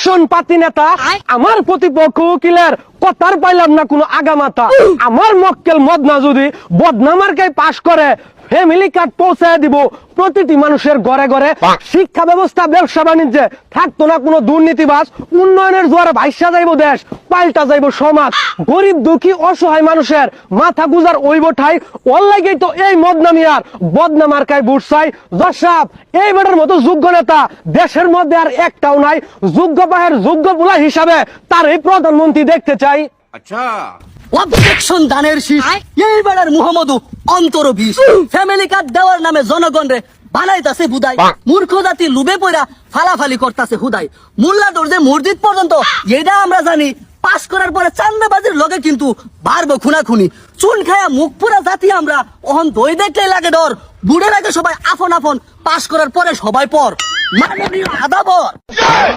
শোন পাতি নেতা, আমার প্রতিপক্ষ উকিলের কথার পাইলাম না কোনো আগামাতা। আমার মক্কেল মদনা যদি বদনামার্কায় পাশ করে ফ্যামিলি কার্ড পৌঁছায় দিব প্রতিটি মানুষের ঘরে ঘরে। শিক্ষা ব্যবস্থা, ব্যবসা বাণিজ্যে থাকতো না কোনো দুর্নীতিবাজ। উন্নয়নের জোয়ারে ভাইসা যাইব দেশ, পাল্টা যাইব সমাজ। গরিব দুঃখী অসহায় মানুষের মাথা গুজার ওইব ঠাই। ওর লাগেই তো এই মদনামিয়ার বদনামার্কায় বুঝছাই। জসাব এই বেটার মতো যোগ্য নেতা দেশের মধ্যে আর একটাও নাই। যোগ্য পাহের যোগ্য বুলা হিসাবে তার এই প্রধানমন্ত্রী দেখতে চাই। আচ্ছা, অবজেকশন দানের শীষ এই বেড়ার মুহাম্মদু অন্তর বিষ। ফ্যামিলি কার্ড দেওয়ার নামে জনগণরে বানাইতাছে বুদাই। মূর্খ জাতি লুবে পয়রা ফালাফালি করতাছে হুদাই। মোল্লা দরজে মসজিদ পর্যন্ত এটা আমরা জানি। পাস করার পরে চান্দাবাজির লগে কিন্তু বাড়বো খুনাখুনি। চুন খায়া মুখ পুরা জাতি আমরা, ওহন দই দেখলে লাগে ডর। বুড়ে লাগে সবাই আফন আফন, পাস করার পরে সবাই পর। মাননীয় আদাবর।